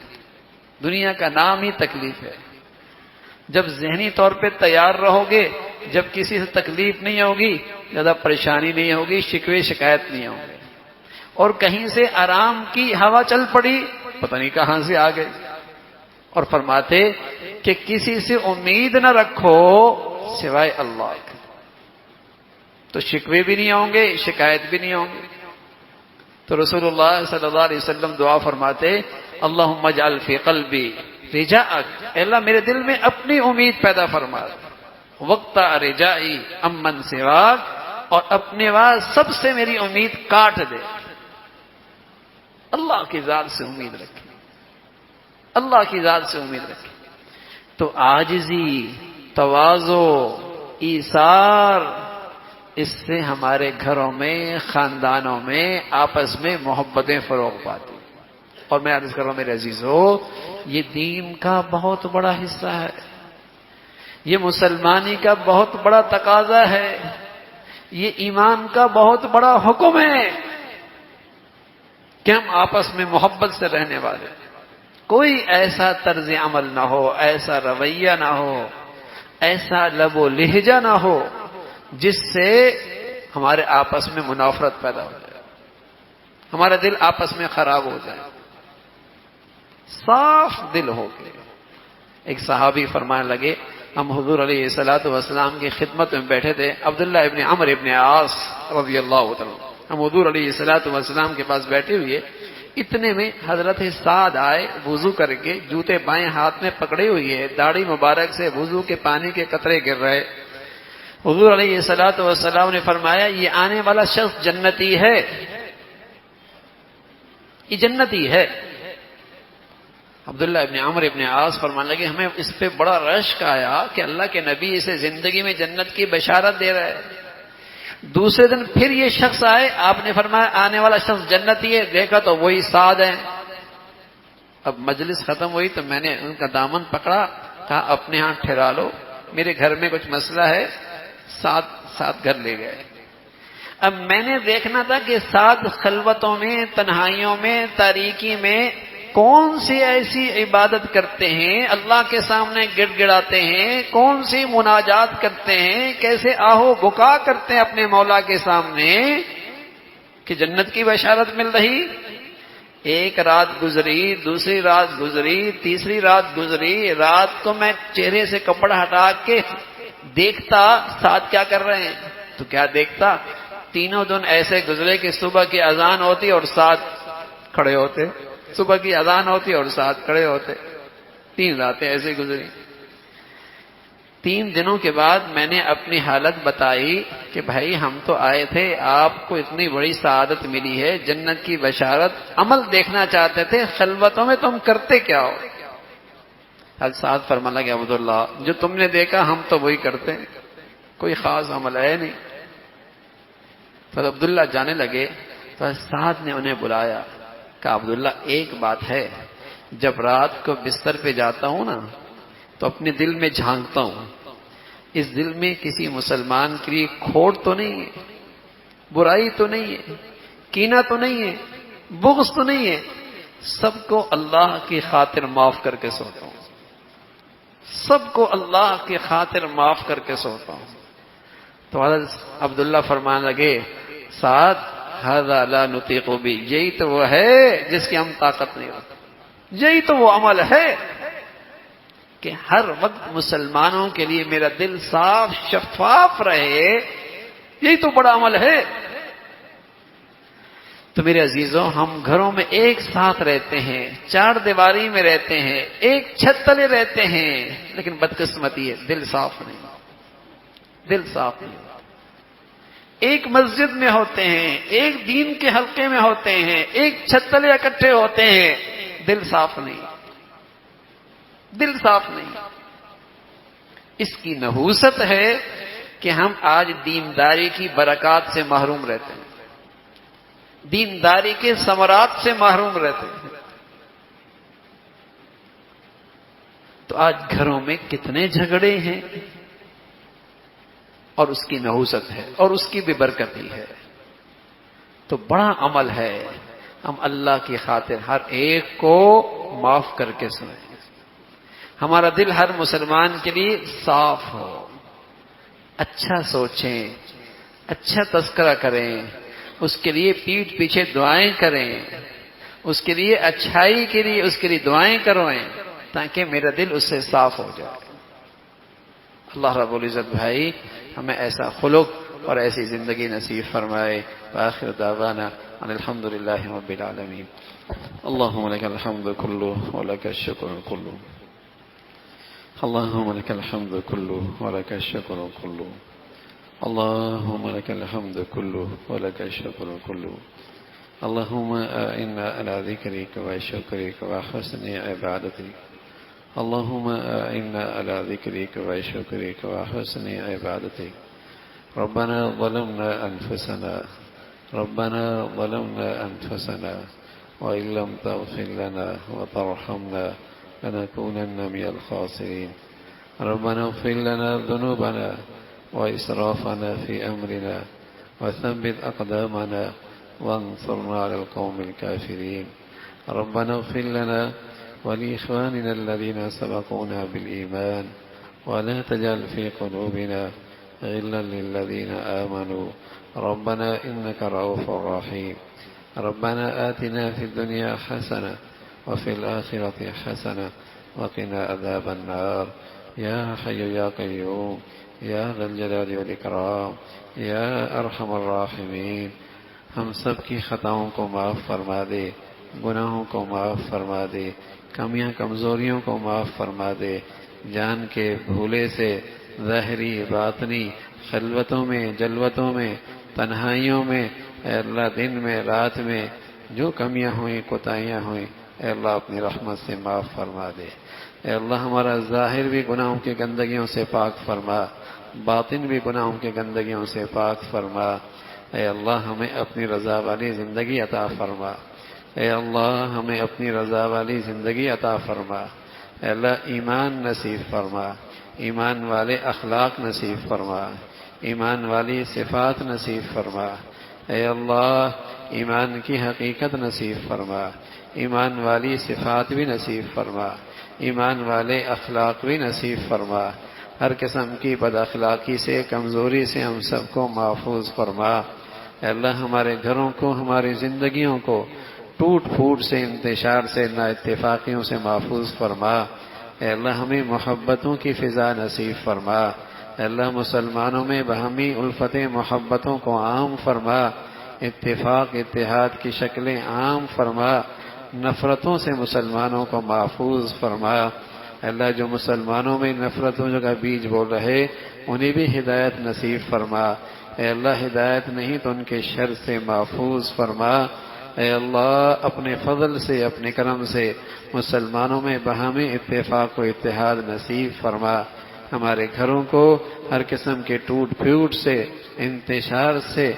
دنیا کا نام ہی تکلیف ہے۔ جب ذہنی طور پہ تیار رہو گے، جب کسی سے تکلیف نہیں ہوگی، زیادہ پریشانی نہیں ہوگی، شکوے شکایت نہیں ہوں گے، اور کہیں سے آرام کی ہوا چل پڑی، پتہ نہیں کہاں سے آ گئے۔ اور فرماتے کہ کسی سے امید نہ رکھو سوائے اللہ کے، تو شکوے بھی نہیں ہوں گے، شکایت بھی نہیں ہوں گے۔ تو رسول اللہ صلی اللہ علیہ وسلم دعا فرماتے، اللہم اجعل فی قلبی رجاءک، اللہ میرے دل میں اپنی امید پیدا فرما، وقت رجائی امن سواک، اور اپنے بعد سب سے میری امید کاٹ دے۔ اللہ کی ذات سے امید رکھیں، اللہ کی ذات سے امید رکھیں، تو عاجزی، تواضع، ایثار، اس سے ہمارے گھروں میں، خاندانوں میں، آپس میں محبتیں فروغ پاتی۔ اور میں عرض کر رہا ہوں میرے عزیزو، یہ دین کا بہت بڑا حصہ ہے، یہ مسلمانی کا بہت بڑا تقاضا ہے، یہ ایمان کا بہت بڑا حکم ہے کہ ہم آپس میں محبت سے رہنے والے، کوئی ایسا طرز عمل نہ ہو، ایسا رویہ نہ ہو، ایسا لب و لہجہ نہ ہو جس سے ہمارے آپس میں منافرت پیدا ہو جائے، ہمارا دل آپس میں خراب ہو جائے۔ صاف دل ہو کے ایک صحابی فرمانے لگے، ہم حضور علیہ الصلوۃ والسلام کی خدمت میں بیٹھے تھے، عبداللہ ابن عمرو ابن عاص رضی اللہ عنہ، ہم حضور علیہ الصلوۃ والسلام کے پاس بیٹھے ہوئے، اتنے میں حضرت سعد آئے، وضو کر کے جوتے بائیں ہاتھ میں پکڑے ہوئے ہے، داڑھی مبارک سے وضو کے پانی کے قطرے گر رہے۔ حضور علیہ الصلوۃ والسلام نے فرمایا یہ آنے والا شخص جنتی ہے، یہ جنتی ہے۔ عبداللہ ابن عمرو ابن عاص فرمانے لگے ہمیں اس پہ بڑا رشک آیا کہ اللہ کے نبی اسے زندگی میں جنت کی بشارت دے رہے ہیں۔ دوسرے دن پھر یہ شخص آئے، آپ نے فرمایا آنے والا شخص جنتی ہے، دیکھا تو وہی سعد ہے۔ اب مجلس ختم ہوئی تو میں نے ان کا دامن پکڑا، کہا اپنے ہاں ٹھہرا لو، میرے گھر میں کچھ مسئلہ ہے۔ ساتھ گھر لے گئے۔ اب میں نے دیکھنا تھا کہ ساتھ خلوتوں میں، تنہائیوں میں، تاریکی میں کون سی ایسی عبادت کرتے ہیں، اللہ کے سامنے گڑ گڑاتے ہیں، کون سی مناجات کرتے ہیں، کیسے آہو بکا کرتے ہیں اپنے مولا کے سامنے کہ جنت کی بشارت مل رہی۔ ایک رات گزری، دوسری رات گزری، تیسری رات گزری، رات کو میں چہرے سے کپڑا ہٹا کے دیکھتا ساتھ کیا کر رہے ہیں، تو کیا دیکھتا، تینوں دن ایسے گزرے کہ صبح کی اذان ہوتی اور ساتھ کھڑے ہوتے، صبح کی اذان ہوتی اور ساتھ کھڑے ہوتے، 3 راتیں ایسے گزری۔ 3 دنوں کے بعد میں نے اپنی حالت بتائی کہ بھائی ہم تو آئے تھے، آپ کو اتنی بڑی سعادت ملی ہے، جنت کی بشارت، عمل دیکھنا چاہتے تھے، خلوتوں میں تم کرتے کیا ہو؟ حضرت سعد فرمانے لگے عبداللہ جو تم نے دیکھا ہم تو وہی کرتے ہیں، کوئی خاص عمل ہے نہیں۔ پھر عبداللہ جانے لگے تو سعد نے انہیں بلایا، کہا عبداللہ ایک بات ہے، جب رات کو بستر پہ جاتا ہوں نا تو اپنے دل میں جھانکتا ہوں، اس دل میں کسی مسلمان کے لیے کھوٹ تو نہیں ہے، برائی تو نہیں ہے، کینہ تو نہیں ہے، بغض تو نہیں ہے، سب کو اللہ کی خاطر معاف کر کے سوتا ہوں، سب کو اللہ کی خاطر معاف کر کے سوتا ہوں۔ تو حضرت عبداللہ فرمانے لگے سعد ھذا لا نطیق بہ، یہی تو وہ ہے جس کی ہم طاقت نہیں ہوتی، یہی تو وہ عمل ہے کہ ہر وقت مسلمانوں کے لیے میرا دل صاف شفاف رہے، یہی تو بڑا عمل ہے۔ تو میرے عزیزوں ہم گھروں میں ایک ساتھ رہتے ہیں، 4 دیواری میں رہتے ہیں، ایک چھت تلے رہتے ہیں، لیکن بدقسمتی ہے دل صاف نہیں، دل صاف نہیں۔ ایک مسجد میں ہوتے ہیں، ایک دین کے حلقے میں ہوتے ہیں، ایک چھت تلے اکٹھے ہوتے ہیں، دل صاف نہیں، دل صاف نہیں۔ اس کی نحوست ہے کہ ہم آج دینداری کی برکات سے محروم رہتے ہیں، دینداری کے ثمرات سے محروم رہتے ہیں۔ تو آج گھروں میں کتنے جھگڑے ہیں، اور اس کی نحوست ہے اور اس کی بھی برکت ہی ہے۔ تو بڑا عمل ہے ہم اللہ کی خاطر ہر ایک کو معاف کر کے سنیں، ہمارا دل ہر مسلمان کے لیے صاف ہو، اچھا سوچیں، اچھا تذکرہ کریں، اس کے لیے پیٹھ پیچھے دعائیں کریں، اس کے لیے اچھائی کے لیے اس کے لیے دعائیں کروائیں تاکہ میرا دل اس سے صاف ہو جائے۔ اللہ رب العزت بھائی ہمیں ایسا خلق اور ایسی زندگی نصیب فرمائے۔ وآخر دعوانا ان الحمد للہ رب العالمین۔ اللہم لک الحمد کلہ ولک الشکر کلہ، اللہم لک الحمد کلہ ولک الشکر کلہ، اللہم لک الحمد کلہ ولک الشکر کلہ، اللہم اعنا علی ذکرک وشکرک وحسن عبادتک، اللهم إنا على ذكرك وشكرك وحسن عبادتك. ربنا ظلمنا أنفسنا وإن لم تغفر لنا وترحمنا لنكونن من الخاسرين. ربنا اغفر لنا ذنوبنا وإسرافنا في أمرنا وثبت أقدامنا وانصرنا على القوم الكافرين. ربنا اغفر لنا ولإخواننا الذين سبقونا بالإيمان ولا تجعل في قلوبنا غلا للذين آمنوا ربنا إنك رؤوف رحيم. ربنا آتنا في الدنيا حسنة وفي الآخرة حسنة وقنا عذاب النار. يا حي يا قيوم يا ذا الجلال والإكرام يا أرحم الراحمين. ہم سب کی خطاؤں کو معاف فرما دے، گناہوں کو معاف فرما دے، کمیاں کمزوریوں کو معاف فرما دے، جان کے بھولے سے ظاہری باطنی خلوتوں میں، جلوتوں میں، تنہائیوں میں، اے اللہ دن میں رات میں جو کمیاں ہوئیں، کوتاہیاں ہوئیں، اے اللہ اپنی رحمت سے معاف فرما دے۔ اے اللہ ہمارا ظاہر بھی گناہوں کی گندگیوں سے پاک فرما، باطن بھی گناہوں کی گندگیوں سے پاک فرما۔ اے اللہ ہمیں اپنی رضا والی زندگی عطا فرما۔ اے اللہ ہمیں اپنی رضا والی زندگی عطا فرما۔ اے اللہ ایمان نصیب فرما، ایمان والے اخلاق نصیب فرما، ایمان والی صفات نصیب فرما۔ اے اللہ ایمان کی حقیقت نصیب فرما، ایمان والی صفات بھی نصیب فرما، ایمان والے اخلاق بھی نصیب فرما۔ ہر قسم کی بد اخلاقی سے، کمزوری سے ہم سب کو محفوظ فرما۔ اے اللہ ہمارے گھروں کو، ہماری زندگیوں کو ٹوٹ پھوٹ سے، انتشار سے، نا اتفاقیوں سے محفوظ فرما۔ اے اللہ ہمیں محبتوں کی فضا نصیب فرما۔ اے اللہ مسلمانوں میں باہمی الفتیں، محبتوں کو عام فرما، اتفاق اتحاد کی شکلیں عام فرما، نفرتوں سے مسلمانوں کو محفوظ فرما۔ اے اللہ جو مسلمانوں میں نفرتوں کا بیج بول رہے انہیں بھی ہدایت نصیب فرما۔ اے اللہ ہدایت نہیں تو ان کے شر سے محفوظ فرما۔ اے اللہ اپنے فضل سے، اپنے کرم سے مسلمانوں میں باہمی اتفاق و اتحاد نصیب فرما۔ ہمارے گھروں کو ہر قسم کے ٹوٹ پھوٹ سے، انتشار سے،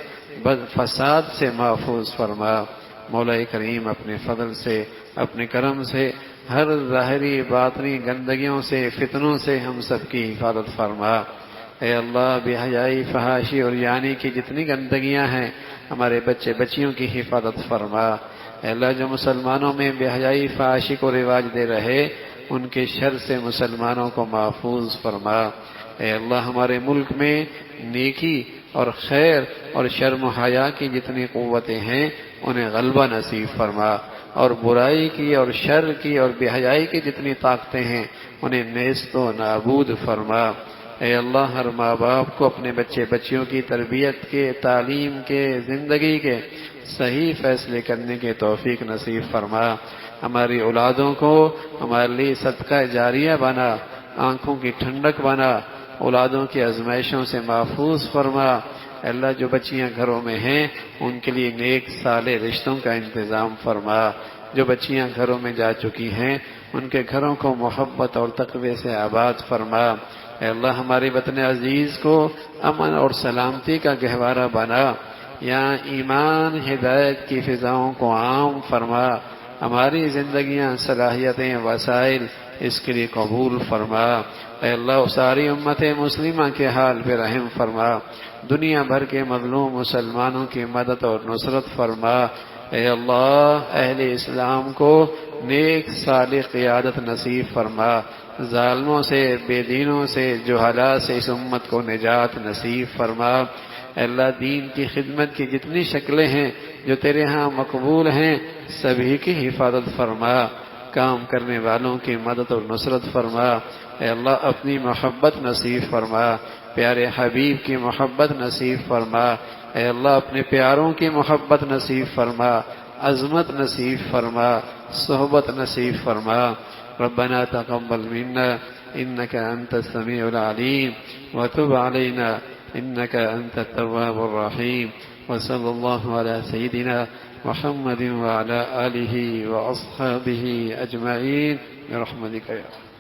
بد فساد سے محفوظ فرما۔ مولا کریم اپنے فضل سے، اپنے کرم سے ہر ظاہری باطنی گندگیوں سے، فتنوں سے ہم سب کی حفاظت فرما۔ اے اللہ بے حیائی، فحاشی اور یعنی کی جتنی گندگیاں ہیں ہمارے بچے بچیوں کی حفاظت فرما۔ اے اللہ جو مسلمانوں میں بے حیائی، فحاشی کو رواج دے رہے ان کے شر سے مسلمانوں کو محفوظ فرما۔ اے اللہ ہمارے ملک میں نیکی اور خیر اور شرم و حیا کی جتنی قوتیں ہیں انہیں غلبہ نصیب فرما، اور برائی کی اور شر کی اور بے حیائی کی جتنی طاقتیں ہیں انہیں نیست و نابود فرما۔ اے اللہ ہر ماں باپ کو اپنے بچے بچیوں کی تربیت کے، تعلیم کے، زندگی کے صحیح فیصلے کرنے کے توفیق نصیب فرما۔ ہماری اولادوں کو ہمارے لیے صدقہ جاریہ بنا، آنکھوں کی ٹھنڈک بنا، اولادوں کی آزمائشوں سے محفوظ فرما۔ اے اللہ جو بچیاں گھروں میں ہیں ان کے لیے نیک صالح رشتوں کا انتظام فرما۔ جو بچیاں گھروں میں جا چکی ہیں ان کے گھروں کو محبت اور تقوی سے آباد فرما۔ اے اللہ ہمارے وطن عزیز کو امن اور سلامتی کا گہوارہ بنا، یہاں ایمان، ہدایت کی فضاؤں کو عام فرما۔ ہماری زندگیاں، صلاحیتیں، وسائل اس کے لیے قبول فرما۔ اے اللہ ساری امت مسلمہ کے حال پہ رحم فرما، دنیا بھر کے مظلوم مسلمانوں کی مدد اور نصرت فرما۔ اے اللہ اہل اسلام کو نیک صالح قیادت نصیب فرما، ظالموں سے، بے دینوں سے، جہلاء سے اس امت کو نجات نصیب فرما۔ اے اللہ دین کی خدمت کی جتنی شکلیں ہیں جو تیرے ہاں مقبول ہیں سبھی کی حفاظت فرما، کام کرنے والوں کی مدد اور نصرت فرما۔ اے اللہ اپنی محبت نصیب فرما، پیارے حبیب کی محبت نصیب فرما۔ اے اللہ اپنے پیاروں کی محبت نصیب فرما، عظمت نصیب فرما، صحبت نصیب فرما۔ ربنا تقبل منا انك انت السميع العليم وتب علينا انك انت التواب الرحيم، وصلى الله على سيدنا محمد وعلى آله وأصحابه أجمعين برحمتك يا رب۔